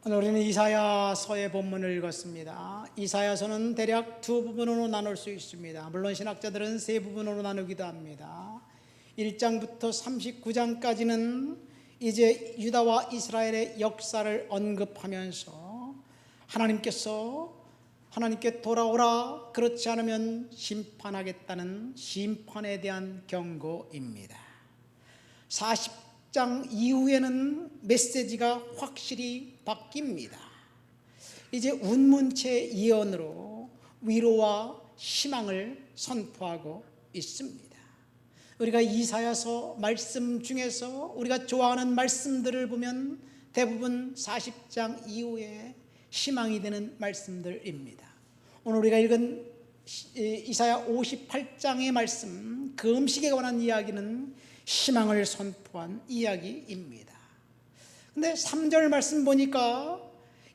오늘 우리는 이사야서의 본문을 읽었습니다. 이사야서는 대략 두 부분으로 나눌 수 있습니다. 물론 신학자들은 세 부분으로 나누기도 합니다. 1장부터 39장까지는 이제 유다와 이스라엘의 역사를 언급하면서 하나님께 돌아오라, 그렇지 않으면 심판하겠다는 심판에 대한 경고입니다. 40장 이후에는 메시지가 확실히 바뀝니다. 이제 운문체 예언으로 위로와 희망을 선포하고 있습니다. 우리가 이사야서 말씀 중에서 우리가 좋아하는 말씀들을 보면 대부분 40장 이후에 희망이 되는 말씀들입니다. 오늘 우리가 읽은 이사야 58장의 말씀, 금식에 관한 이야기는 희망을 선포한 이야기입니다. 근데 3절 말씀 보니까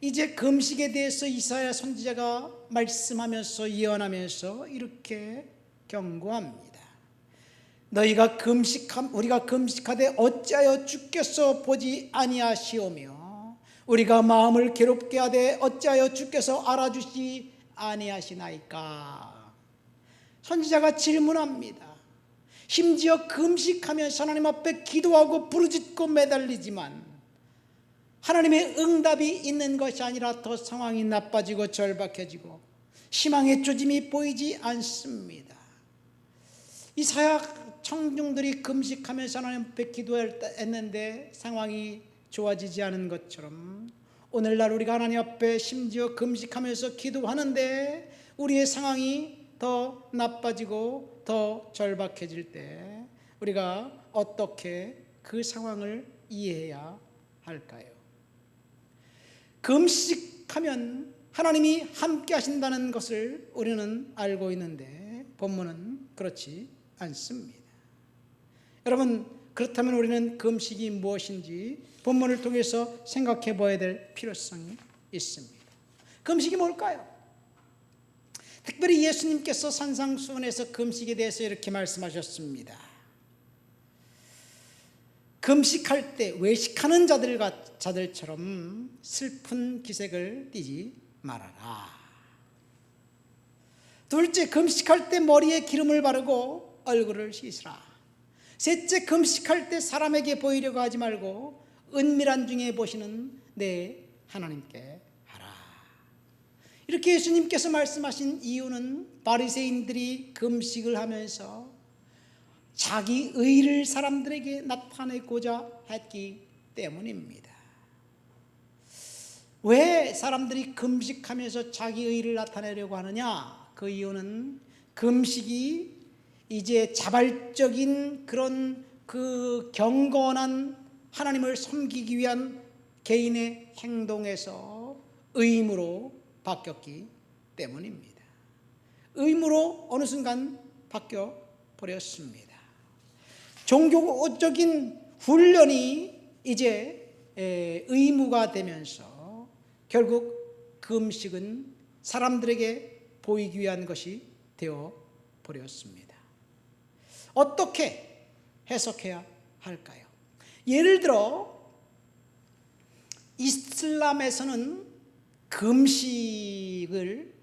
이제 금식에 대해서 이사야 선지자가 말씀하면서 예언하면서 이렇게 경고합니다. 우리가 금식하되 어찌하여 주께서 보지 아니하시오며 우리가 마음을 괴롭게 하되 어찌하여 주께서 알아주시 아니하시나이까. 선지자가 질문합니다. 심지어 금식하면서 하나님 앞에 기도하고 부르짖고 매달리지만 하나님의 응답이 있는 것이 아니라 더 상황이 나빠지고 절박해지고 희망의 조짐이 보이지 않습니다. 이사야 청중들이 금식하면서 하나님 앞에 기도했는데 상황이 좋아지지 않은 것처럼 오늘날 우리가 하나님 앞에 심지어 금식하면서 기도하는데 우리의 상황이 더 나빠지고 더 절박해질 때 우리가 어떻게 그 상황을 이해해야 할까요? 금식하면 하나님이 함께 하신다는 것을 우리는 알고 있는데 본문은 그렇지 않습니다. 여러분, 그렇다면 우리는 금식이 무엇인지 본문을 통해서 생각해 봐야 될 필요성이 있습니다. 금식이 뭘까요? 특별히 예수님께서 산상수훈에서 금식에 대해서 이렇게 말씀하셨습니다. 금식할 때 외식하는 자들처럼 슬픈 기색을 띠지 말아라. 둘째, 금식할 때 머리에 기름을 바르고 얼굴을 씻으라. 셋째, 금식할 때 사람에게 보이려고 하지 말고 은밀한 중에 보시는 내 하나님께 하라. 이렇게 예수님께서 말씀하신 이유는 바리새인들이 금식을 하면서 자기 의를 사람들에게 나타내고자 했기 때문입니다. 왜 사람들이 금식하면서 자기 의를 나타내려고 하느냐? 그 이유는 금식이 이제 자발적인 그런 그 경건한 하나님을 섬기기 위한 개인의 행동에서 의무로 바뀌었기 때문입니다. 의무로 어느 순간 바뀌어 버렸습니다. 종교적인 훈련이 이제 의무가 되면서 결국 금식은 사람들에게 보이기 위한 것이 되어 버렸습니다. 어떻게 해석해야 할까요? 예를 들어 이슬람에서는 금식을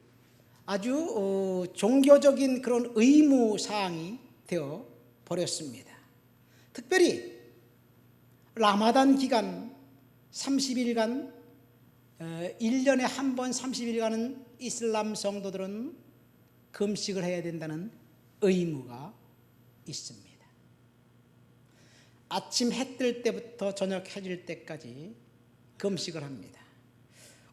아주 종교적인 그런 의무사항이 되어 버렸습니다. 특별히 라마단 기간 30일간 1년에 한 번 30일간은 이슬람 성도들은 금식을 해야 된다는 의무가 있습니다. 아침 해 뜰 때부터 저녁 해질 때까지 금식을 합니다.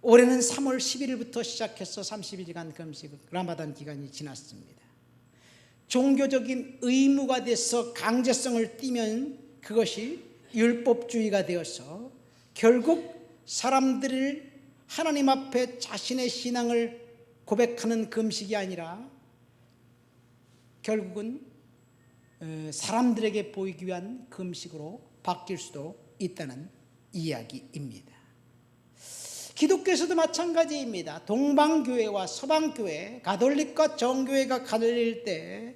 올해는 3월 11일부터 시작해서 30일간 금식 라마단 기간이 지났습니다. 종교적인 의무가 돼서 강제성을 띠면 그것이 율법주의가 되어서 결국 사람들을 하나님 앞에 자신의 신앙을 고백하는 금식이 아니라 결국은 사람들에게 보이기 위한 금식으로 바뀔 수도 있다는 이야기입니다. 기독교에서도 마찬가지입니다. 동방교회와 서방교회, 가톨릭과 정교회가 갈릴 때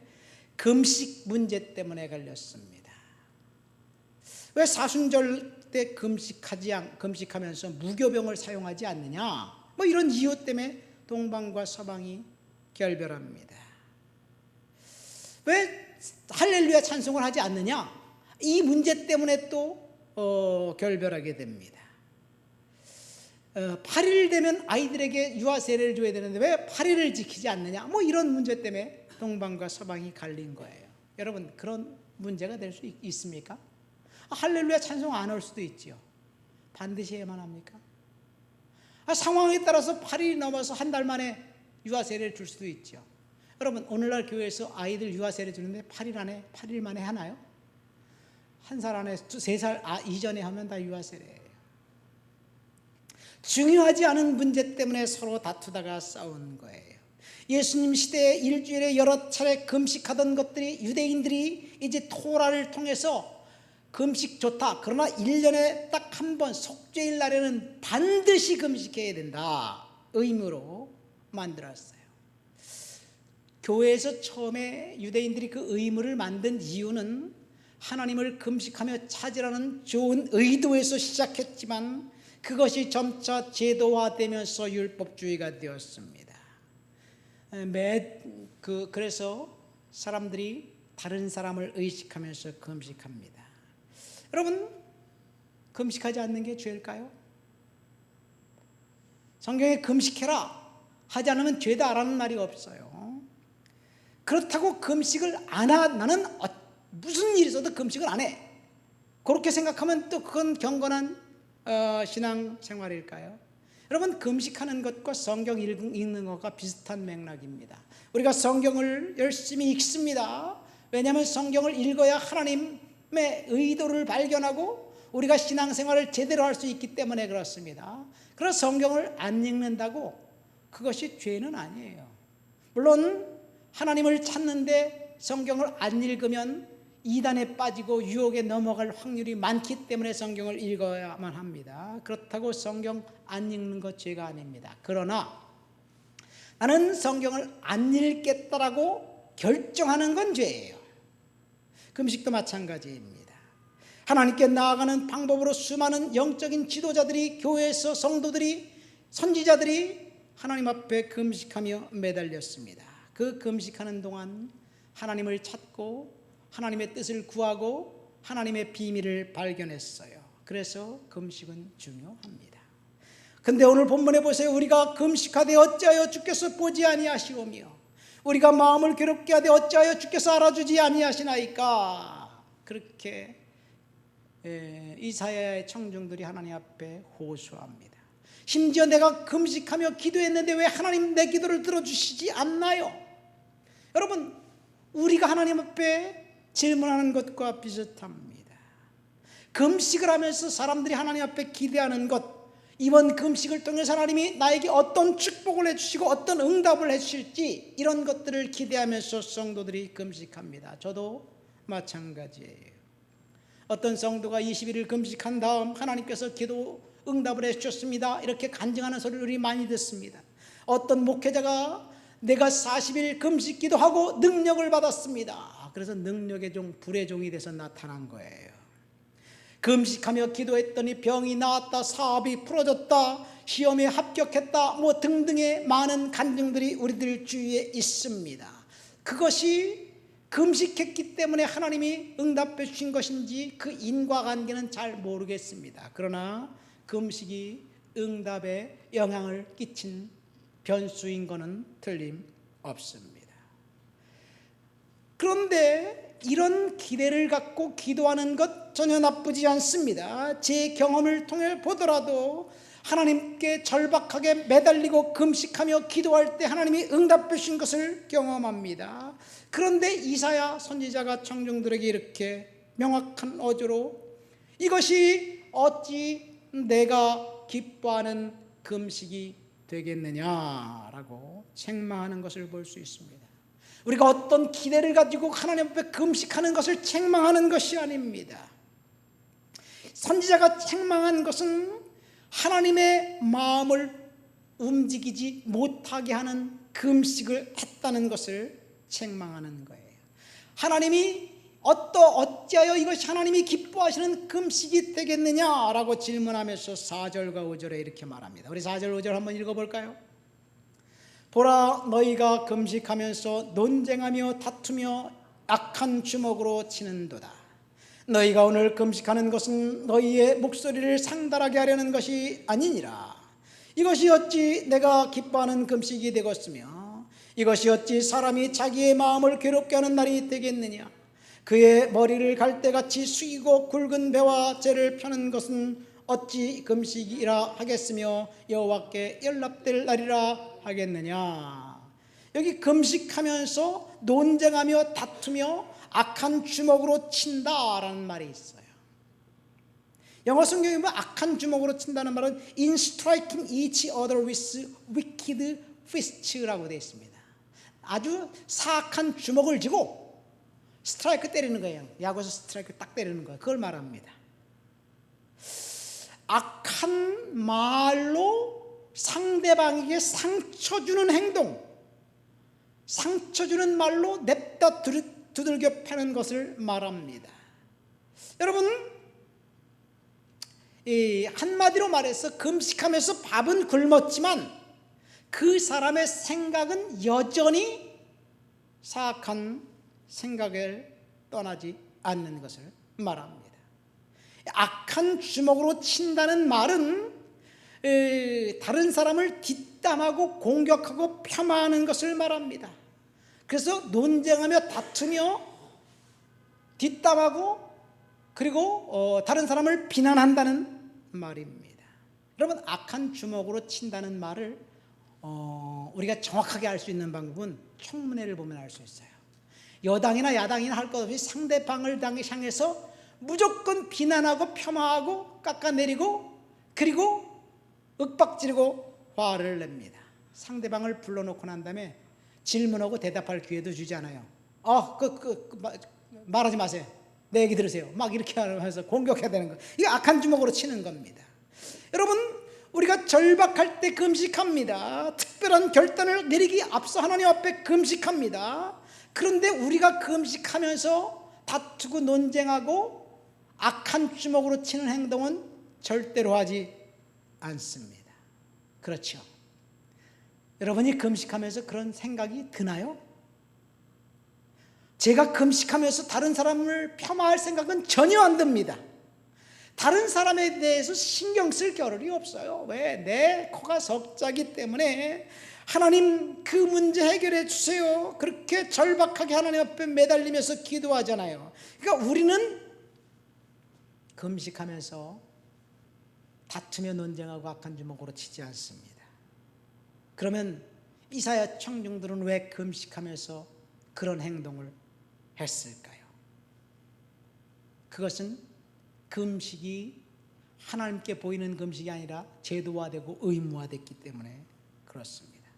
금식 문제 때문에 갈렸습니다. 왜 사순절 때 금식하면서 무교병을 사용하지 않느냐? 뭐 이런 이유 때문에 동방과 서방이 결별합니다. 왜 할렐루야 찬송을 하지 않느냐? 이 문제 때문에 또 결별하게 됩니다. 8일 되면 아이들에게 유아 세례를 줘야 되는데 왜 8일을 지키지 않느냐? 뭐 이런 문제 때문에 동방과 서방이 갈린 거예요. 여러분, 그런 문제가 될 수 있습니까? 할렐루야 찬송 안 할 수도 있지요. 반드시 해야만 합니까? 상황에 따라서 8일이 넘어서 한 달 만에 유아 세례를 줄 수도 있죠. 여러분, 오늘날 교회에서 아이들 유아 세례 주는데 8일 만에 하나요? 한 살 안에 3살 이전에 하면 다 유아 세례예요. 중요하지 않은 문제 때문에 서로 다투다가 싸운 거예요. 예수님 시대에 일주일에 여러 차례 금식하던 것들이 유대인들이 이제 토라를 통해서 금식 좋다, 그러나 1년에 딱 한 번 속죄일 날에는 반드시 금식해야 된다 의무로 만들었어요. 교회에서 처음에 유대인들이 그 의무를 만든 이유는 하나님을 금식하며 찾으라는 좋은 의도에서 시작했지만 그것이 점차 제도화되면서 율법주의가 되었습니다. 그래서 사람들이 다른 사람을 의식하면서 금식합니다. 여러분, 금식하지 않는 게 죄일까요? 성경에 금식해라 하지 않으면 죄다라는 말이 없어요. 그렇다고 금식을 안 나는 무슨 일이 있어도 금식을 안 해, 그렇게 생각하면 또 그건 경건한 신앙 생활일까요? 여러분, 금식하는 것과 성경 읽는 것과 비슷한 맥락입니다. 우리가 성경을 열심히 읽습니다. 왜냐하면 성경을 읽어야 하나님의 의도를 발견하고 우리가 신앙생활을 제대로 할 수 있기 때문에 그렇습니다. 그래서 성경을 안 읽는다고 그것이 죄는 아니에요. 물론 하나님을 찾는데 성경을 안 읽으면 이단에 빠지고 유혹에 넘어갈 확률이 많기 때문에 성경을 읽어야만 합니다. 그렇다고 성경 안 읽는 것 죄가 아닙니다. 그러나 나는 성경을 안 읽겠다라고 결정하는 건 죄예요. 금식도 마찬가지입니다. 하나님께 나아가는 방법으로 수많은 영적인 지도자들이, 교회에서 성도들이, 선지자들이 하나님 앞에 금식하며 매달렸습니다. 그 금식하는 동안 하나님을 찾고 하나님의 뜻을 구하고 하나님의 비밀을 발견했어요. 그래서 금식은 중요합니다. 근데 오늘 본문에 보세요. 우리가 금식하되 어찌하여 주께서 보지 아니하시오며 우리가 마음을 괴롭게 하되 어찌하여 주께서 알아주지 아니하시나이까. 그렇게 이사야의 청중들이 하나님 앞에 호소합니다. 심지어 내가 금식하며 기도했는데 왜 하나님 내 기도를 들어주시지 않나요? 여러분, 우리가 하나님 앞에 질문하는 것과 비슷합니다. 금식을 하면서 사람들이 하나님 앞에 기대하는 것, 이번 금식을 통해서 하나님이 나에게 어떤 축복을 해주시고 어떤 응답을 해주실지 이런 것들을 기대하면서 성도들이 금식합니다. 저도 마찬가지예요. 어떤 성도가 21일 금식한 다음 하나님께서 기도 응답을 해주셨습니다, 이렇게 간증하는 소리를 우리 많이 듣습니다. 어떤 목회자가 내가 40일 금식 기도하고 능력을 받았습니다. 그래서 능력의 종, 불의 종이 돼서 나타난 거예요. 금식하며 기도했더니 병이 나았다, 사업이 풀어졌다, 시험에 합격했다, 뭐 등등의 많은 간증들이 우리들 주위에 있습니다. 그것이 금식했기 때문에 하나님이 응답해 주신 것인지 그 인과관계는 잘 모르겠습니다. 그러나 금식이 응답에 영향을 끼친 변수인 것은 틀림없습니다. 그런데 이런 기대를 갖고 기도하는 것 전혀 나쁘지 않습니다. 제 경험을 통해 보더라도 하나님께 절박하게 매달리고 금식하며 기도할 때 하나님이 응답해 주신 것을 경험합니다. 그런데 이사야 선지자가 청중들에게 이렇게 명확한 어조로 이것이 어찌 내가 기뻐하는 금식이 되겠느냐라고 책망하는 것을 볼 수 있습니다. 우리가 어떤 기대를 가지고 하나님 앞에 금식하는 것을 책망하는 것이 아닙니다. 선지자가 책망한 것은 하나님의 마음을 움직이지 못하게 하는 금식을 했다는 것을 책망하는 거예요. 하나님이 어찌하여 이것이 하나님이 기뻐하시는 금식이 되겠느냐라고 질문하면서 4절과 5절에 이렇게 말합니다. 우리 4절 5절 한번 읽어볼까요? 보라, 너희가 금식하면서 논쟁하며 다투며 악한 주먹으로 치는도다. 너희가 오늘 금식하는 것은 너희의 목소리를 상달하게 하려는 것이 아니니라. 이것이 어찌 내가 기뻐하는 금식이 되겠으며 이것이 어찌 사람이 자기의 마음을 괴롭게 하는 날이 되겠느냐. 그의 머리를 갈대같이 숙이고 굵은 배와 재를 펴는 것은 어찌 금식이라 하겠으며 여호와께 연락될 날이라 하겠느냐. 여기 금식하면서 논쟁하며 다투며 악한 주먹으로 친다라는 말이 있어요. 영어 성경에 보면 악한 주먹으로 친다는 말은 in striking each other with wicked fists라고 되어 있습니다. 아주 사악한 주먹을 쥐고 스트라이크 때리는 거예요. 야구에서 스트라이크 딱 때리는 거예요. 그걸 말합니다. 악한 말로 상대방에게 상처 주는 행동, 상처 주는 말로 냅다 두들겨 패는 것을 말합니다. 여러분, 한마디로 말해서 금식하면서 밥은 굶었지만 그 사람의 생각은 여전히 사악한 생각을 떠나지 않는 것을 말합니다. 악한 주먹으로 친다는 말은 다른 사람을 뒷담하고 공격하고 폄하하는 것을 말합니다. 그래서 논쟁하며 다투며 뒷담하고 그리고 다른 사람을 비난한다는 말입니다. 여러분, 악한 주먹으로 친다는 말을 우리가 정확하게 알 수 있는 방법은 청문회를 보면 알 수 있어요. 여당이나 야당이나 할 것 없이 상대방을 향해서 무조건 비난하고 폄하하고 깎아내리고 그리고 윽박지르고 화를 냅니다. 상대방을 불러놓고 난 다음에 질문하고 대답할 기회도 주지 않아요. 말하지 마세요. 내 얘기 들으세요. 막 이렇게 하면서 공격해야 되는 거예요. 이게 악한 주먹으로 치는 겁니다. 여러분, 우리가 절박할 때 금식합니다. 특별한 결단을 내리기 앞서 하나님 앞에 금식합니다. 그런데 우리가 금식하면서 다투고 논쟁하고 악한 주먹으로 치는 행동은 절대로 하지 않습니다. 그렇죠? 여러분이 금식하면서 그런 생각이 드나요? 제가 금식하면서 다른 사람을 폄하할 생각은 전혀 안 듭니다. 다른 사람에 대해서 신경 쓸 겨를이 없어요. 왜? 내 코가 석자기 때문에 하나님 그 문제 해결해 주세요. 그렇게 절박하게 하나님 앞에 매달리면서 기도하잖아요. 그러니까 우리는 금식하면서 다투며 논쟁하고 악한 주먹으로 치지 않습니다. 그러면 이사야 청중들은 왜 금식하면서 그런 행동을 했을까요? 그것은 금식이 하나님께 보이는 금식이 아니라 제도화되고 의무화됐기 때문에 그렇습니다.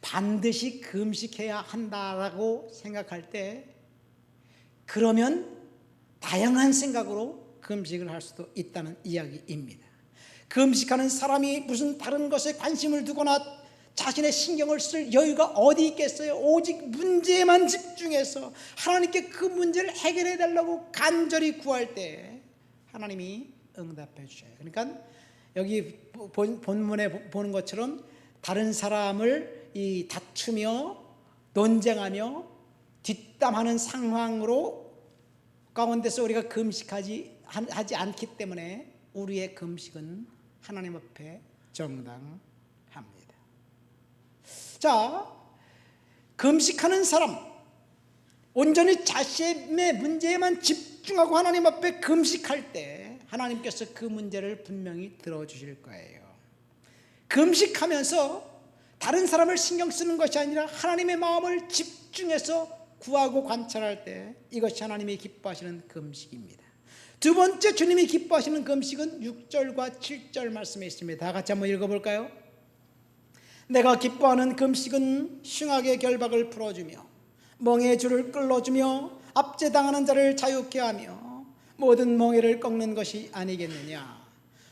반드시 금식해야 한다라고 생각할 때 그러면 다양한 생각으로 금식을 할 수도 있다는 이야기입니다. 금식하는 사람이 무슨 다른 것에 관심을 두거나 자신의 신경을 쓸 여유가 어디 있겠어요? 오직 문제에만 집중해서 하나님께 그 문제를 해결해 달라고 간절히 구할 때 하나님이 응답해 주셔요. 그러니까 여기 본문에 보는 것처럼 다른 사람을 다투며 논쟁하며 뒷담하는 상황으로 가운데서 우리가 금식하지 않기 때문에 우리의 금식은 하나님 앞에 정당합니다. 자, 금식하는 사람, 온전히 자신의 문제에만 집중하고 하나님 앞에 금식할 때 하나님께서 그 문제를 분명히 들어주실 거예요. 금식하면서 다른 사람을 신경 쓰는 것이 아니라 하나님의 마음을 집중해서 구하고 관찰할 때 이것이 하나님이 기뻐하시는 금식입니다. 두 번째 주님이 기뻐하시는 금식은 6절과 7절 말씀에 있습니다. 다 같이 한번 읽어볼까요? 내가 기뻐하는 금식은 흉악의 결박을 풀어주며 멍에의 줄을 끌어주며 압제당하는 자를 자유케 하며 모든 멍에를 꺾는 것이 아니겠느냐.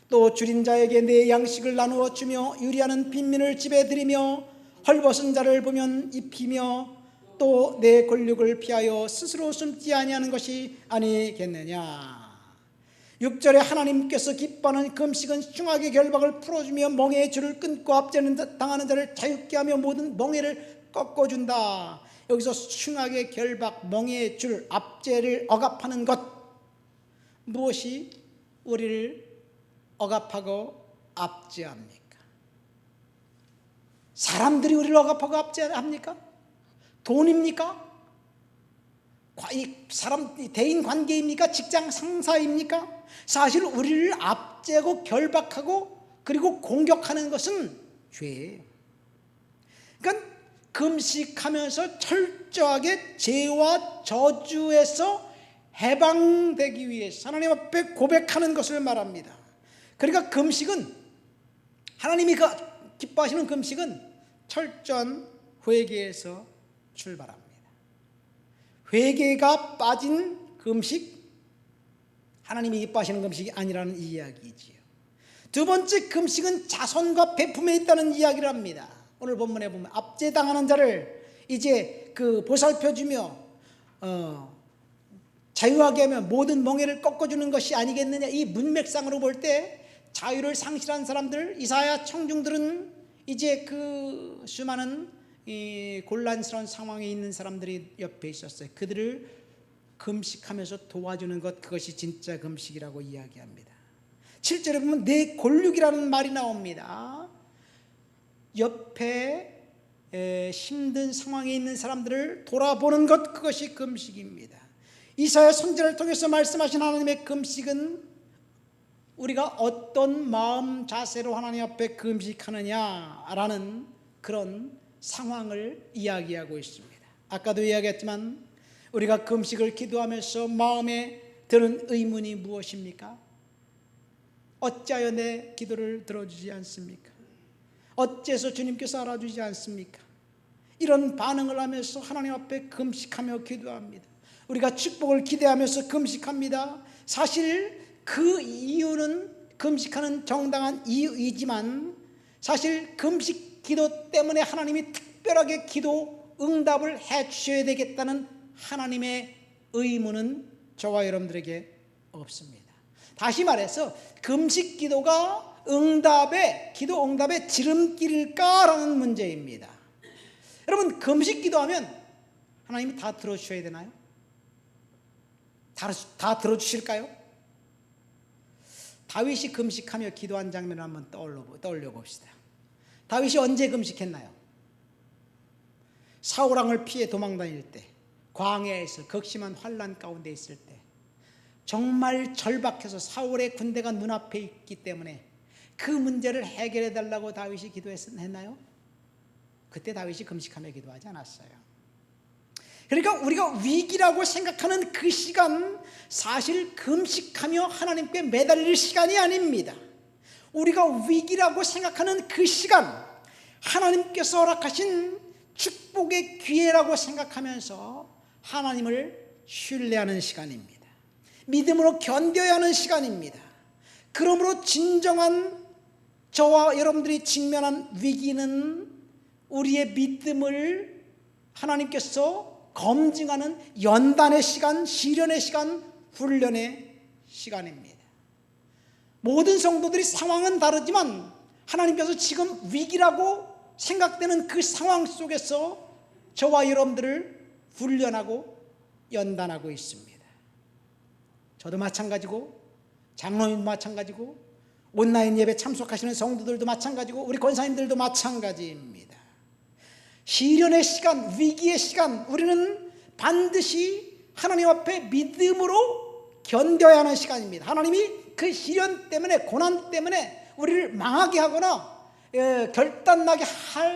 또 줄인 자에게 내 양식을 나누어 주며 유리하는 빈민을 집에 들이며 헐벗은 자를 보면 입히며 또 내 권력을 피하여 스스로 숨지 아니하는 것이 아니겠느냐. 6절에 하나님께서 기뻐하는 금식은 흉악의 결박을 풀어주며 멍에의 줄을 끊고 압제는 당하는 자를 자유케 하며 모든 멍에를 꺾어준다. 여기서 흉악의 결박, 멍에의 줄, 압제를 억압하는 것, 무엇이 우리를 억압하고 압제합니까? 사람들이 우리를 억압하고 압제합니까? 돈입니까? 대인 관계입니까? 직장 상사입니까? 사실 우리를 압제하고 결박하고 그리고 공격하는 것은 죄예요. 그러니까 금식하면서 철저하게 죄와 저주에서 해방되기 위해서 하나님 앞에 고백하는 것을 말합니다. 그러니까 금식은, 하나님이 기뻐하시는 금식은 철저한 회개에서 출발합니다. 회개가 빠진 금식, 하나님이 기뻐하시는 금식이 아니라는 이야기지요. 두 번째, 금식은 자선과 베품에 있다는 이야기를 합니다. 오늘 본문에 보면 압제당하는 자를 이제 보살펴주며 자유하게 하며 모든 멍에를 꺾어주는 것이 아니겠느냐. 이 문맥상으로 볼 때 자유를 상실한 사람들, 이사야 청중들은 이제 수많은 이 곤란스러운 상황에 있는 사람들이 옆에 있었어요. 그들을 금식하면서 도와주는 것, 그것이 진짜 금식이라고 이야기합니다. 7절에 보면 내 골육이라는 말이 나옵니다. 옆에 힘든 상황에 있는 사람들을 돌아보는 것, 그것이 금식입니다. 이사야 선지자를 통해서 말씀하신 하나님의 금식은 우리가 어떤 마음 자세로 하나님 앞에 금식하느냐라는 그런 상황을 이야기하고 있습니다. 아까도 이야기했지만 우리가 금식을 기도하면서 마음에 드는 의문이 무엇입니까? 어찌하여 내 기도를 들어주지 않습니까? 어째서 주님께서 알아주지 않습니까? 이런 반응을 하면서 하나님 앞에 금식하며 기도합니다. 우리가 축복을 기대하면서 금식합니다. 사실 그 이유는 금식하는 정당한 이유이지만 사실 금식 기도 때문에 하나님이 특별하게 기도 응답을 해 주셔야 되겠다는 하나님의 의무는 저와 여러분들에게 없습니다. 다시 말해서 금식 기도가 기도 응답의 지름길일까라는 문제입니다. 여러분, 금식 기도하면 하나님이 다 들어주셔야 되나요? 다 들어주실까요? 다윗이 금식하며 기도한 장면을 한번 떠올려 봅시다. 다윗이 언제 금식했나요? 사울왕을 피해 도망다닐 때, 광야에서 극심한 환난 가운데 있을 때, 정말 절박해서 사울의 군대가 눈앞에 있기 때문에 그 문제를 해결해 달라고 다윗이 기도했나요? 그때 다윗이 금식하며 기도하지 않았어요. 그러니까 우리가 위기라고 생각하는 그 시간, 사실 금식하며 하나님께 매달릴 시간이 아닙니다. 우리가 위기라고 생각하는 그 시간, 하나님께서 허락하신 축복의 기회라고 생각하면서 하나님을 신뢰하는 시간입니다. 믿음으로 견뎌야 하는 시간입니다. 그러므로 진정한 저와 여러분들이 직면한 위기는 우리의 믿음을 하나님께서 검증하는 연단의 시간, 시련의 시간, 훈련의 시간입니다. 모든 성도들이 상황은 다르지만 하나님께서 지금 위기라고 생각되는 그 상황 속에서 저와 여러분들을 훈련하고 연단하고 있습니다. 저도 마찬가지고, 장로님도 마찬가지고, 온라인 예배 참석하시는 성도들도 마찬가지고, 우리 권사님들도 마찬가지입니다. 시련의 시간, 위기의 시간, 우리는 반드시 하나님 앞에 믿음으로 견뎌야 하는 시간입니다. 하나님이 그 시련 때문에, 고난 때문에 우리를 망하게 하거나 결단나게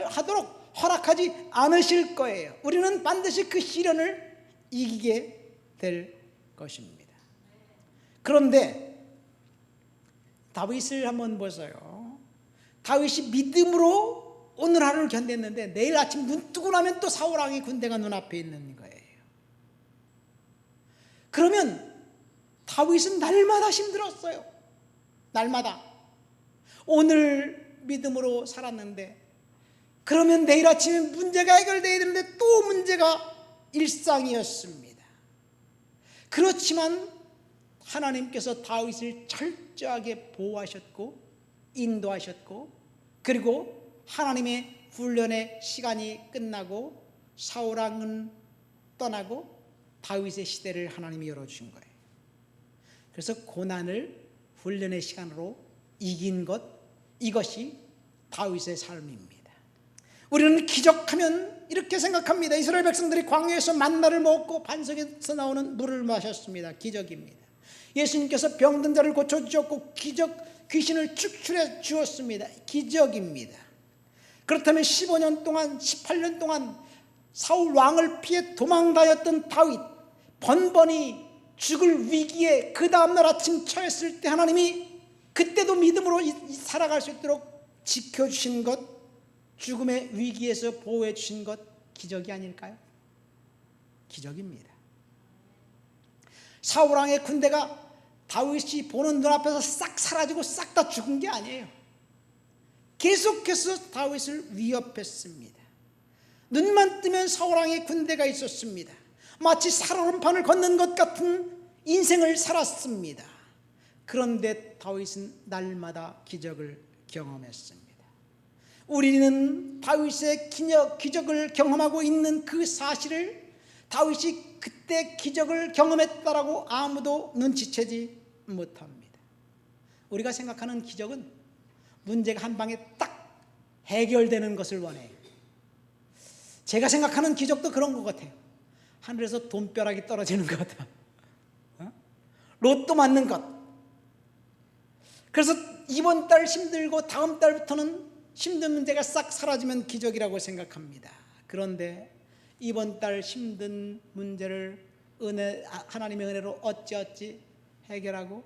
하도록 허락하지 않으실 거예요. 우리는 반드시 그 시련을 이기게 될 것입니다. 그런데 다윗을 한번 보세요. 다윗이 믿음으로 오늘 하루를 견뎠는데 내일 아침 눈 뜨고 나면 또 사울왕의 군대가 눈앞에 있는 거예요. 그러면 다윗은 날마다 힘들었어요. 날마다. 오늘 믿음으로 살았는데 그러면 내일 아침에 문제가 해결되어야 되는데 또 문제가 일상이었습니다. 그렇지만 하나님께서 다윗을 철저하게 보호하셨고 인도하셨고, 그리고 하나님의 훈련의 시간이 끝나고 사울 왕은 떠나고 다윗의 시대를 하나님이 열어주신 거예요. 그래서 고난을 훈련의 시간으로 이긴 것, 이것이 다윗의 삶입니다. 우리는 기적하면 이렇게 생각합니다. 이스라엘 백성들이 광야에서 만나를 먹고 반석에서 나오는 물을 마셨습니다. 기적입니다. 예수님께서 병든 자를 고쳐주셨고 귀신을 축출해 주었습니다. 기적입니다. 그렇다면 15년 동안 18년 동안 사울 왕을 피해 도망다녔던 다윗, 번번이 죽을 위기에 그 다음날 아침 처했을 때 하나님이 그때도 믿음으로 살아갈 수 있도록 지켜주신 것, 죽음의 위기에서 보호해 주신 것, 기적이 아닐까요? 기적입니다. 사울 왕의 군대가 다윗이 보는 눈앞에서 싹 사라지고 싹 다 죽은 게 아니에요. 계속해서 다윗을 위협했습니다. 눈만 뜨면 사울 왕의 군대가 있었습니다. 마치 살얼음판을 걷는 것 같은 인생을 살았습니다. 그런데 다윗은 날마다 기적을 경험했습니다. 우리는 다윗의 기적을 경험하고 있는 그 사실을 다윗이 그때 기적을 경험했다라고 아무도 눈치채지 못합니다. 우리가 생각하는 기적은 문제가 한 방에 딱 해결되는 것을 원해요. 제가 생각하는 기적도 그런 것 같아요. 하늘에서 돈벼락이 떨어지는 것 같아요. 로또 맞는 것. 그래서 이번 달 힘들고 다음 달부터는 힘든 문제가 싹 사라지면 기적이라고 생각합니다. 그런데 이번 달 힘든 문제를 하나님의 은혜로 어찌 해결하고,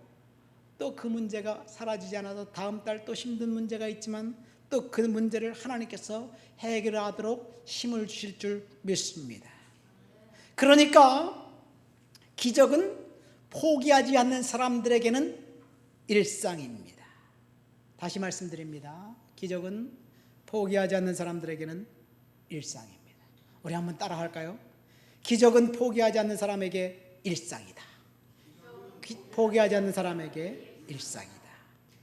또 그 문제가 사라지지 않아서 다음 달 또 힘든 문제가 있지만 또 그 문제를 하나님께서 해결하도록 힘을 주실 줄 믿습니다. 그러니까 기적은 포기하지 않는 사람들에게는 일상입니다. 다시 말씀드립니다. 기적은 포기하지 않는 사람들에게는 일상입니다. 우리 한번 따라 할까요? 기적은 포기하지 않는 사람에게 일상이다. 포기하지 않는 사람에게 일상이다.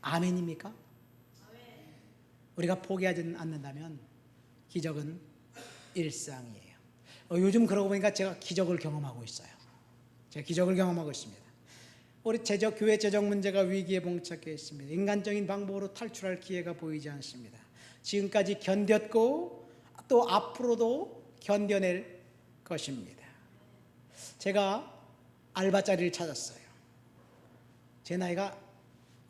아멘입니까? 우리가 포기하지 않는다면 기적은 일상이에요. 요즘 그러고 보니까 제가 기적을 경험하고 있어요. 제가 기적을 경험하고 있습니다. 우리 교회 재정 문제가 위기에 봉착해 있습니다. 인간적인 방법으로 탈출할 기회가 보이지 않습니다. 지금까지 견뎠고 또 앞으로도 견뎌낼 것입니다. 제가 알바 자리를 찾았어요. 제 나이가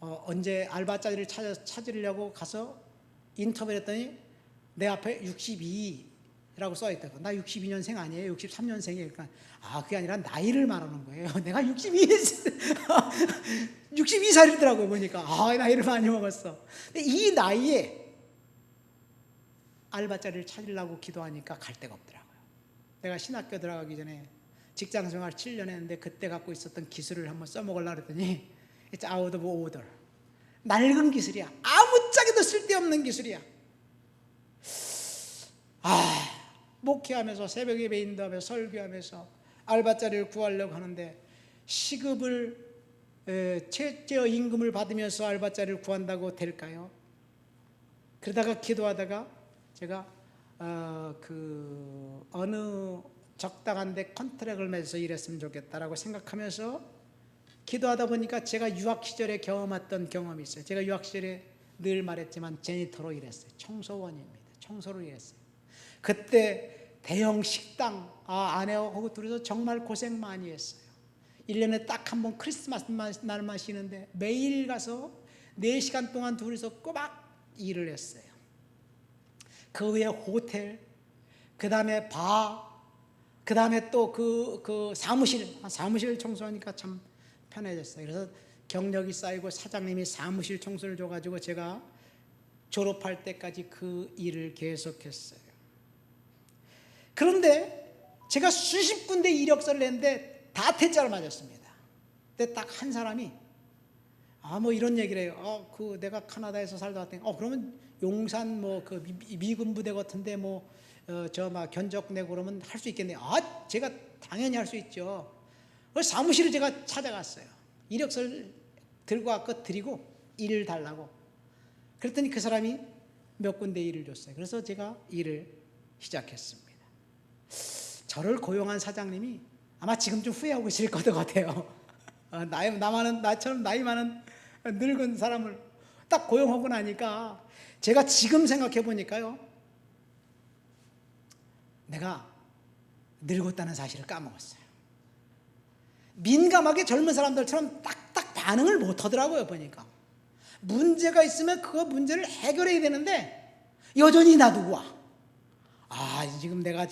언제 알바 자리를 찾으려고 가서 인터뷰를 했더니 내 앞에 62라고 써있다고. 나 62년생 아니에요? 63년생이에요. 그러니까 그게 아니라 나이를 말하는 거예요. 내가 62살이더라고요. 보니까 나이를 많이 먹었어. 근데 이 나이에 알바 자리를 찾으려고 기도하니까 갈 데가 없더라고요. 내가 신학교 들어가기 전에 직장생활 7년 했는데 그때 갖고 있었던 기술을 한번 써먹으려고 했더니 It's out of order. 낡은 기술이야. 아무짝에도 쓸데없는 기술이야. 목회하면서 새벽 예배 인도하면서 설교하면서 알바 자리를 구하려고 하는데 시급을 최저 임금을 받으면서 알바 자리를 구한다고 될까요? 그러다가 기도하다가 제가 어느 적당한 데 컨트랙을 맺어서 일했으면 좋겠다라고 생각하면서 기도하다 보니까 제가 유학 시절에 경험했던 경험이 있어요. 제가 유학 시절에 늘 말했지만 제니터로 일했어요. 청소원입니다. 청소로 일했어요. 그때 대형 식당 아내하고 둘이서 정말 고생 많이 했어요. 1년에 딱 한 번 크리스마스 날만 쉬는데 매일 가서 4시간 동안 둘이서 꼬박 일을 했어요. 그 외에 호텔, 그 다음에 그 다음에 또 그 사무실 청소하니까 참 편해졌어요. 그래서 경력이 쌓이고 사장님이 사무실 청소를 줘가지고 제가 졸업할 때까지 그 일을 계속했어요. 그런데 제가 수십 군데 이력서를 냈는데 다 퇴짜를 맞았습니다. 근데 딱 한 사람이 뭐 이런 얘기를 해요. 내가 카나다에서 살다 왔더니 그러면 용산 뭐 그 미군 부대 같은데 뭐 저 막 견적 내고 그러면 할 수 있겠네요. 제가 당연히 할 수 있죠. 그래서 사무실을 제가 찾아갔어요. 이력서를 들고 와서 드리고 일을 달라고. 그랬더니 그 사람이 몇 군데 일을 줬어요. 그래서 제가 일을 시작했습니다. 저를 고용한 사장님이 아마 지금쯤 후회하고 있을 것 같아요. 나처럼 나이 많은 늙은 사람을 딱 고용하고 나니까 제가 지금 생각해 보니까요, 내가 늙었다는 사실을 까먹었어요. 민감하게 젊은 사람들처럼 딱딱 반응을 못 하더라고요. 보니까 문제가 있으면 그 문제를 해결해야 되는데 여전히 놔두고 와. 지금 내가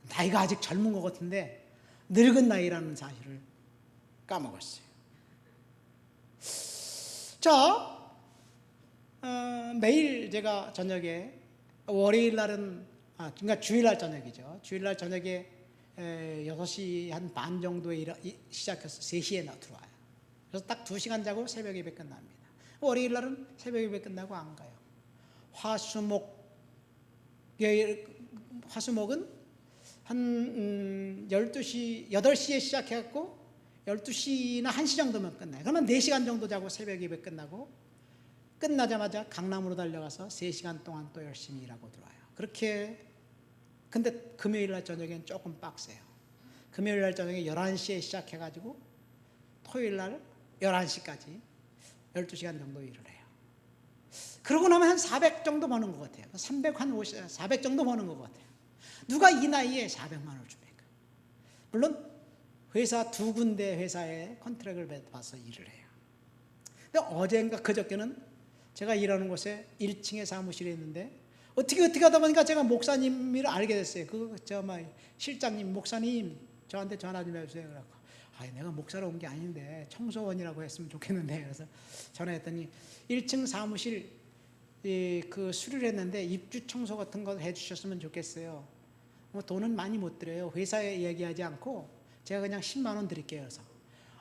나이가 아직 젊은 것 같은데 늙은 나이라는 사실을 까먹었어요. 자, 매일 제가 저녁에, 월요일 날은 그러니까 주일날 저녁이죠. 주일날 저녁에 6시 한 반 정도에 시작해서 3시에 들어와요. 그래서 딱 2시간 자고 새벽 예배 끝납니다. 월요일 날은 새벽 예배 끝나고 안 가요. 화수목은 한 12시, 8시에 시작해갖고 12시나 1시 정도면 끝나요. 그러면 4시간 정도 자고 새벽 예배 끝나고 끝나자마자 강남으로 달려가서 3시간 동안 또 열심히 일하고 들어와요. 그렇게. 근데 금요일 날 저녁엔 조금 빡세요. 금요일 날 저녁에 11시에 시작해가지고 토요일 날 11시까지 12시간 정도 일을 해요. 그러고 나면 한 400 정도 버는 것 같아요. 400 정도 버는 것 같아요. 누가 이 나이에 400만 원을 줍니까? 물론 회사 2군데 회사에 컨트랙을 받아서 일을 해요. 근데 어젠가 그저께는 제가 일하는 곳에 1층에 사무실에 있는데 어떻게 하다 보니까 제가 목사님을 알게 됐어요. 실장님, 목사님 저한테 전화 좀 해주세요. 그래서 내가 목사로 온 게 아닌데 청소원이라고 했으면 좋겠는데, 그래서 전화했더니 1층 사무실 그 수리를 했는데 입주 청소 같은 거 해주셨으면 좋겠어요. 돈은 많이 못 드려요. 회사에 얘기하지 않고 제가 그냥 10만 원 드릴게요. 그래서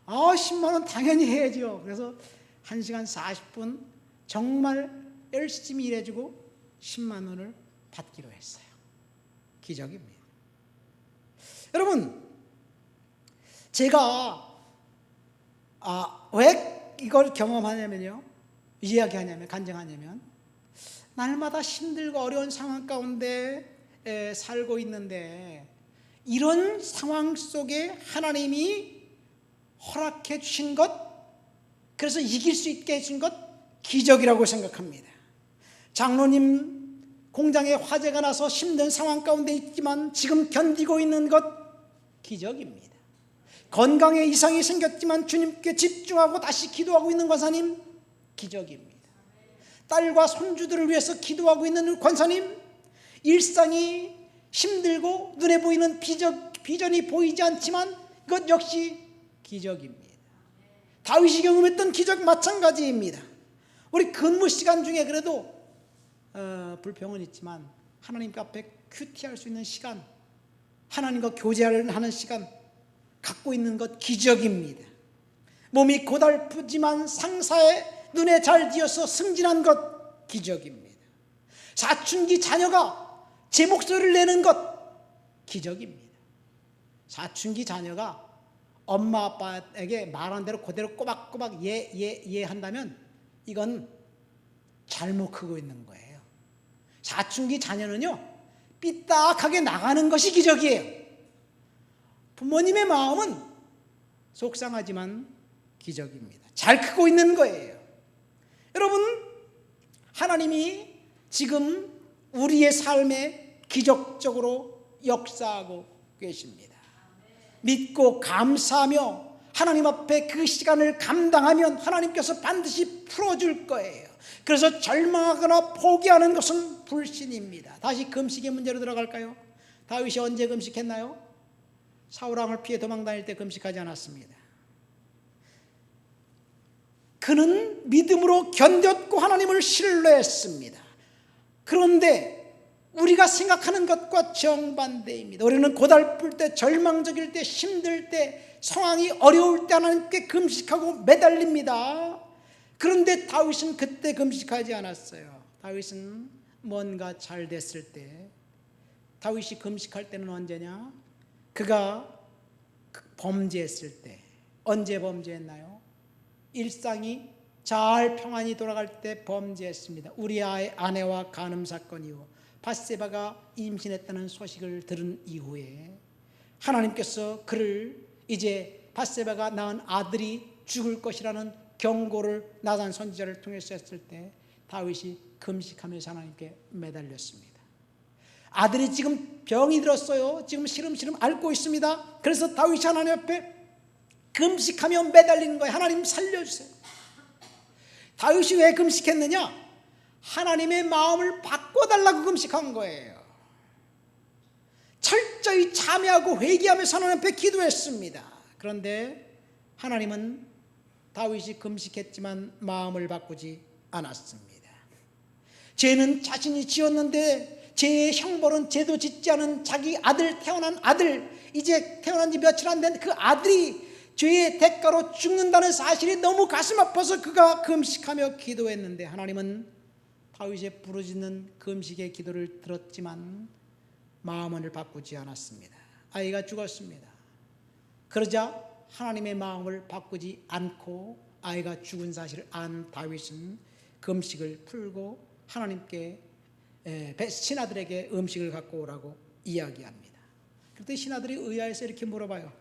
10만 원 당연히 해야죠. 그래서 1시간 40분 정말 열심히 일해주고 10만 원을 받기로 했어요. 기적입니다. 여러분, 제가 왜 이걸 경험하냐면요, 이야기하냐면, 간증하냐면, 날마다 힘들고 어려운 상황 가운데 살고 있는데 이런 상황 속에 하나님이 허락해 주신 것, 그래서 이길 수 있게 해준 것, 기적이라고 생각합니다. 장로님 공장에 화재가 나서 힘든 상황 가운데 있지만 지금 견디고 있는 것, 기적입니다. 건강에 이상이 생겼지만 주님께 집중하고 다시 기도하고 있는 권사님, 기적입니다. 딸과 손주들을 위해서 기도하고 있는 권사님, 일상이 힘들고 눈에 보이는 비전이 보이지 않지만 그것 역시 기적입니다. 다윗이 경험했던 기적 마찬가지입니다. 우리 근무 시간 중에 그래도 불평은 있지만 하나님 앞에 큐티할 수 있는 시간, 하나님과 교제하는 시간 갖고 있는 것, 기적입니다. 몸이 고달프지만 상사의 눈에 잘 띄어서 승진한 것, 기적입니다. 사춘기 자녀가 제 목소리를 내는 것, 기적입니다. 사춘기 자녀가 엄마 아빠에게 말한 대로 그대로 꼬박꼬박 예 한다면 이건 잘못 크고 있는 거예요. 사춘기 자녀는요, 삐딱하게 나가는 것이 기적이에요. 부모님의 마음은 속상하지만 기적입니다. 잘 크고 있는 거예요. 여러분, 하나님이 지금 우리의 삶에 기적적으로 역사하고 계십니다. 믿고 감사하며 하나님 앞에 그 시간을 감당하면 하나님께서 반드시 풀어줄 거예요. 그래서 절망하거나 포기하는 것은 불신입니다. 다시 금식의 문제로 들어갈까요? 다윗이 언제 금식했나요? 사울왕을 피해 도망다닐 때 금식하지 않았습니다. 그는 믿음으로 견뎠고 하나님을 신뢰했습니다. 그런데 우리가 생각하는 것과 정반대입니다. 우리는 고달플 때, 절망적일 때, 힘들 때, 상황이 어려울 때 하나님께 금식하고 매달립니다. 그런데 다윗은 그때 금식하지 않았어요. 다윗은 뭔가 잘 됐을 때, 다윗이 금식할 때는 언제냐? 그가 범죄했을 때. 언제 범죄했나요? 일상이 잘 평안히 돌아갈 때 범죄했습니다. 우리아의 아내와 간음 사건 이후, 밧세바가 임신했다는 소식을 들은 이후에 하나님께서 그를 이제 밧세바가 낳은 아들이 죽을 것이라는 경고를 나단 선지자를 통해서 했을 때 다윗이 금식하면서 하나님께 매달렸습니다. 아들이 지금 병이 들었어요. 지금 시름시름 앓고 있습니다. 그래서 다윗이 하나님 앞에 금식하며 매달리는 거예요. 하나님 살려주세요. 다윗이 왜 금식했느냐? 하나님의 마음을 바꿔달라고 금식한 거예요. 철저히 참여하고 회개하면서 하나님 앞에 기도했습니다. 그런데 하나님은 다윗이 금식했지만 마음을 바꾸지 않았습니다. 죄는 자신이 지었는데 죄의 형벌은 죄도 짓지 않은 자기 아들, 태어난 아들, 이제 태어난 지 며칠 안 된 그 아들이 죄의 대가로 죽는다는 사실이 너무 가슴 아파서 그가 금식하며 기도했는데 하나님은 다윗의 부르짖는 금식의 기도를 들었지만 마음을 바꾸지 않았습니다. 아이가 죽었습니다. 그러자 하나님의 마음을 바꾸지 않고 아이가 죽은 사실을 안 다윗은 금식을 풀고 하나님께 신하들에게 음식을 갖고 오라고 이야기합니다. 그때 신하들이 의아해서 이렇게 물어봐요.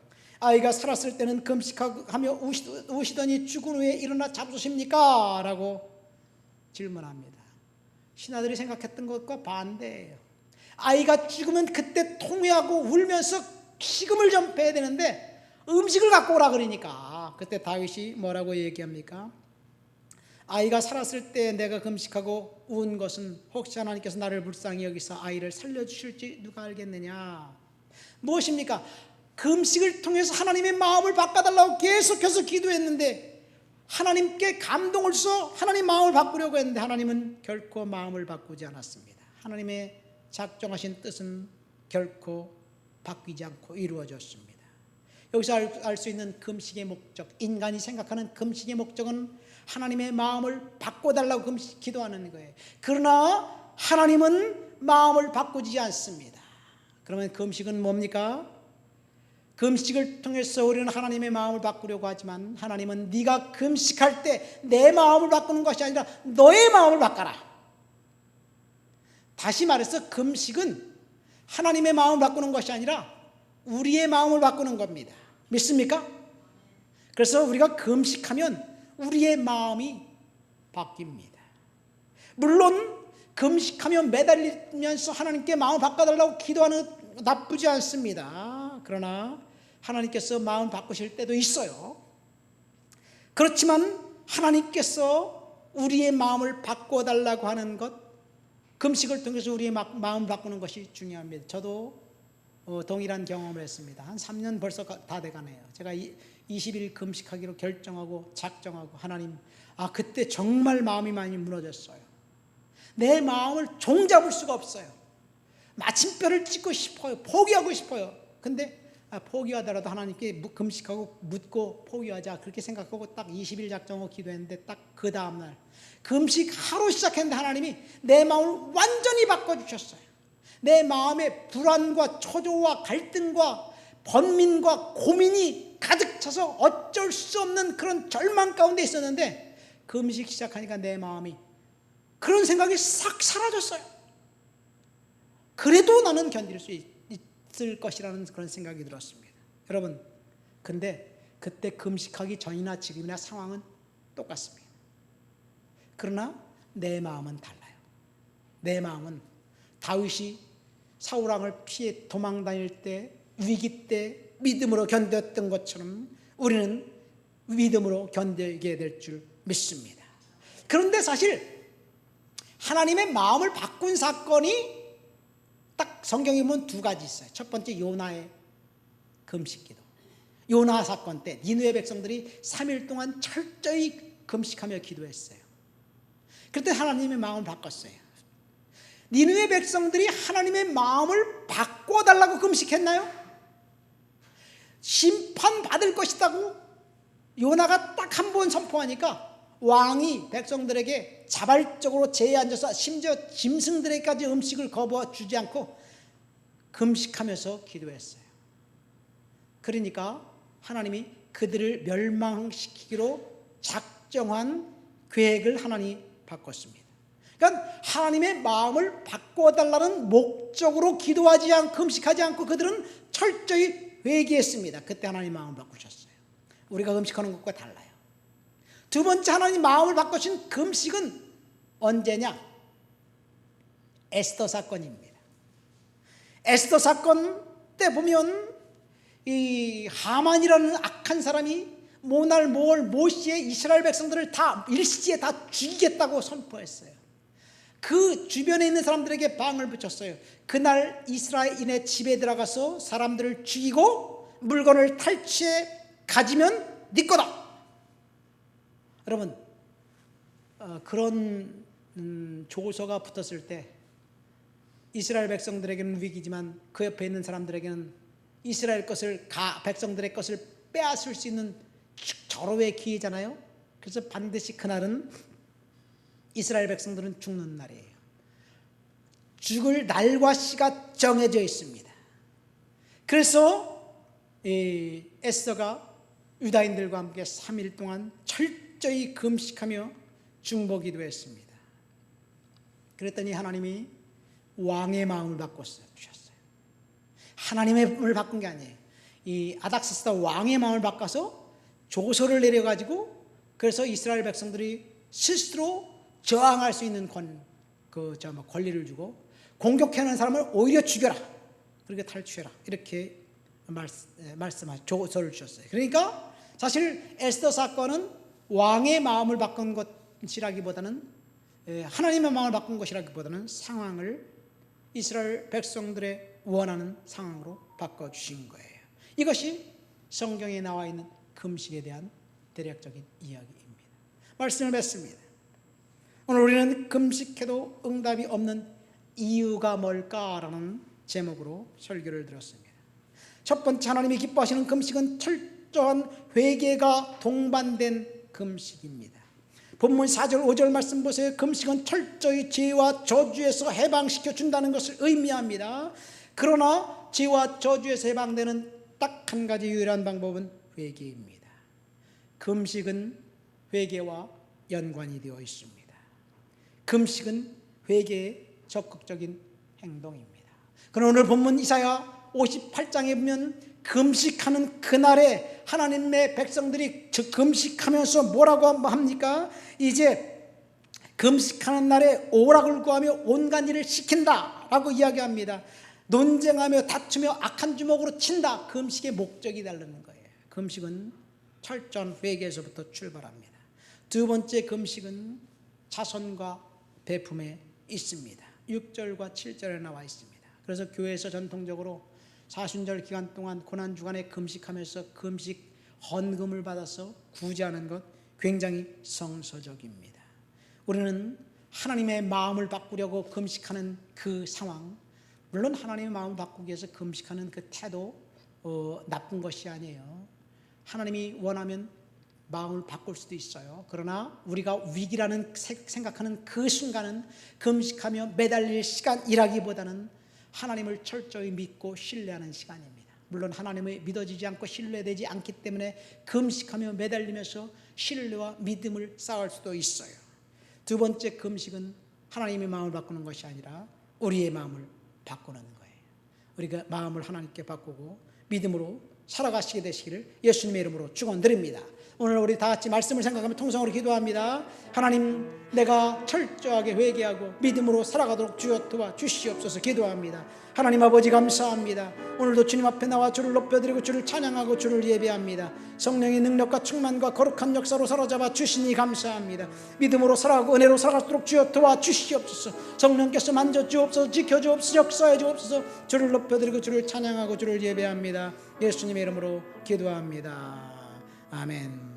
아이가 살았을 때는 금식하며 우시더니 죽은 후에 일어나 잡수십니까? 라고 질문합니다. 신하들이 생각했던 것과 반대예요. 아이가 죽으면 그때 통회하고 울면서 식음을 좀 빼야 되는데 음식을 갖고 오라 그러니까 그때 다윗이 뭐라고 얘기합니까? 아이가 살았을 때 내가 금식하고 운 것은 혹시 하나님께서 나를 불쌍히 여기서 아이를 살려주실지 누가 알겠느냐? 무엇입니까? 금식을 통해서 하나님의 마음을 바꿔달라고 계속해서 기도했는데 하나님께 감동을 써 하나님 마음을 바꾸려고 했는데 하나님은 결코 마음을 바꾸지 않았습니다. 하나님의 작정하신 뜻은 결코 바뀌지 않고 이루어졌습니다. 여기서 알 수 있는 금식의 목적, 인간이 생각하는 금식의 목적은 하나님의 마음을 바꿔달라고 기도하는 거예요. 그러나 하나님은 마음을 바꾸지 않습니다. 그러면 금식은 뭡니까? 금식을 통해서 우리는 하나님의 마음을 바꾸려고 하지만 하나님은 네가 금식할 때 내 마음을 바꾸는 것이 아니라 너의 마음을 바꿔라. 다시 말해서 금식은 하나님의 마음을 바꾸는 것이 아니라 우리의 마음을 바꾸는 겁니다. 믿습니까? 그래서 우리가 금식하면 우리의 마음이 바뀝니다. 물론 금식하며 매달리면서 하나님께 마음을 바꿔달라고 기도하는 나쁘지 않습니다. 그러나 하나님께서 마음 바꾸실 때도 있어요. 그렇지만 하나님께서 우리의 마음을 바꿔달라고 하는 것, 금식을 통해서 우리의 마음을 바꾸는 것이 중요합니다. 저도 동일한 경험을 했습니다. 한 3년 벌써 다 돼가네요. 제가 20일 금식하기로 결정하고 작정하고 하나님, 그때 정말 마음이 많이 무너졌어요. 내 마음을 종잡을 수가 없어요. 마침표를 찍고 싶어요. 포기하고 싶어요. 근데 포기하더라도 하나님께 금식하고 묻고 포기하자 그렇게 생각하고 딱 20일 작정하고 기도했는데 딱 그 다음날 금식 하루 시작했는데 하나님이 내 마음을 완전히 바꿔주셨어요. 내 마음에 불안과 초조와 갈등과 번민과 고민이 가득 차서 어쩔 수 없는 그런 절망 가운데 있었는데 금식 시작하니까 내 마음이 그런 생각이 싹 사라졌어요. 그래도 나는 견딜 수 있을 것이라는 그런 생각이 들었습니다. 여러분, 근데 그때 금식하기 전이나 지금이나 상황은 똑같습니다. 그러나 내 마음은 달라요. 내 마음은 다윗이 사울왕을 피해 도망 다닐 때 위기 때 믿음으로 견뎠던 것처럼 우리는 믿음으로 견디게 될 줄 믿습니다. 그런데 사실 하나님의 마음을 바꾼 사건이 딱 성경에 보면 두 가지 있어요. 첫 번째 요나의 금식기도. 요나 사건 때 니느웨 백성들이 3일 동안 철저히 금식하며 기도했어요. 그때 하나님의 마음을 바꿨어요. 니느웨 백성들이 하나님의 마음을 바꿔달라고 금식했나요? 심판받을 것이라고 요나가 딱 한 번 선포하니까 왕이 백성들에게 자발적으로 제에 앉아서 심지어 짐승들에게까지 음식을 거부해 주지 않고 금식하면서 기도했어요. 그러니까 하나님이 그들을 멸망시키기로 작정한 계획을 하나님이 바꿨습니다. 그러니까 하나님의 마음을 바꿔달라는 목적으로 기도하지 않고 금식하지 않고 그들은 철저히 회개했습니다. 그때 하나님 마음을 바꾸셨어요. 우리가 금식하는 것과 달라요. 두 번째 하나님 마음을 바꾸신 금식은 언제냐? 에스더 사건입니다. 에스더 사건 때 보면 이 하만이라는 악한 사람이 모날 모시에 이스라엘 백성들을 다 일시에 다 죽이겠다고 선포했어요. 그 주변에 있는 사람들에게 방을 붙였어요. 그날 이스라엘인의 집에 들어가서 사람들을 죽이고 물건을 탈취해 가지면 네 거다. 여러분, 그런 조서가 붙었을 때 이스라엘 백성들에게는 위기지만 그 옆에 있는 사람들에게는 이스라엘 것을 백성들의 것을 빼앗을 수 있는 절호의 기회잖아요. 그래서 반드시 그날은 이스라엘 백성들은 죽는 날이에요. 죽을 날과 시가 정해져 있습니다. 그래서 에스더가 유다인들과 함께 3일 동안 철저히 금식하며 중보기도 했습니다. 그랬더니 하나님이 왕의 마음을 바꿨어요. 하나님의 마음을 바꾼 게 아니에요. 이 아닥사스다 왕의 마음을 바꿔서 조서를 내려가지고 그래서 이스라엘 백성들이 스스로 저항할 수 있는 권리를 주고 공격하는 사람을 오히려 죽여라. 그렇게 탈취해라. 이렇게 말씀하셨 조서를 주셨어요. 그러니까 사실 에스더 사건은 왕의 마음을 바꾼 것이라기보다는 하나님의 마음을 바꾼 것이라기보다는 상황을 이스라엘 백성들의 원하는 상황으로 바꿔주신 거예요. 이것이 성경에 나와 있는 금식에 대한 대략적인 이야기입니다. 말씀을 맺습니다. 오늘 우리는 금식해도 응답이 없는 이유가 뭘까라는 제목으로 설교를 들었습니다. 첫 번째, 하나님이 기뻐하시는 금식은 철저한 회개가 동반된 금식입니다. 본문 4절 5절 말씀 보세요. 금식은 철저히 죄와 저주에서 해방시켜 준다는 것을 의미합니다. 그러나 죄와 저주에서 해방되는 딱 한 가지 유일한 방법은 회개입니다. 금식은 회개와 연관이 되어 있습니다. 금식은 회개의 적극적인 행동입니다. 그럼 오늘 본문 이사야 58장에 보면 금식하는 그날에 하나님의 백성들이 금식하면서 뭐라고 합니까? 이제 금식하는 날에 오락을 구하며 온갖 일을 시킨다라고 이야기합니다. 논쟁하며 다투며 악한 주먹으로 친다. 금식의 목적이 다르는 거예요. 금식은 철저한 회개에서부터 출발합니다. 두 번째 금식은 자선과 베품에 있습니다. 6절과 7절에 나와 있습니다. 그래서 교회에서 전통적으로 사순절 기간 동안 고난주간에 금식하면서 금식 헌금을 받아서 구제하는 것 굉장히 성서적입니다. 우리는 하나님의 마음을 바꾸려고 금식하는 그 상황, 물론 하나님의 마음을 바꾸기 위해서 금식하는 그 태도 나쁜 것이 아니에요. 하나님이 원하면 마음을 바꿀 수도 있어요. 그러나 우리가 위기라는 생각하는 그 순간은 금식하며 매달릴 시간이라기보다는 하나님을 철저히 믿고 신뢰하는 시간입니다. 물론 하나님을 믿어지지 않고 신뢰되지 않기 때문에 금식하며 매달리면서 신뢰와 믿음을 쌓을 수도 있어요. 두 번째 금식은 하나님의 마음을 바꾸는 것이 아니라 우리의 마음을 바꾸는 거예요. 우리가 마음을 하나님께 바꾸고 믿음으로 살아가시게 되시기를 예수님의 이름으로 축원드립니다. 오늘 우리 다 같이 말씀을 생각하며 통성으로 기도합니다. 하나님, 내가 철저하게 회개하고 믿음으로 살아가도록 주여 도와 주시옵소서 기도합니다. 하나님 아버지 감사합니다. 오늘도 주님 앞에 나와 주를 높여드리고 주를 찬양하고 주를 예배합니다. 성령의 능력과 충만과 거룩한 역사로 사로잡아 주시니 감사합니다. 믿음으로 살아가고 은혜로 살아가도록 주여 도와 주시옵소서. 성령께서 만져주옵소서, 지켜주옵소서, 역사해 주옵소서. 주를 높여드리고 주를 찬양하고 주를 예배합니다. 예수님의 이름으로 기도합니다. 아멘.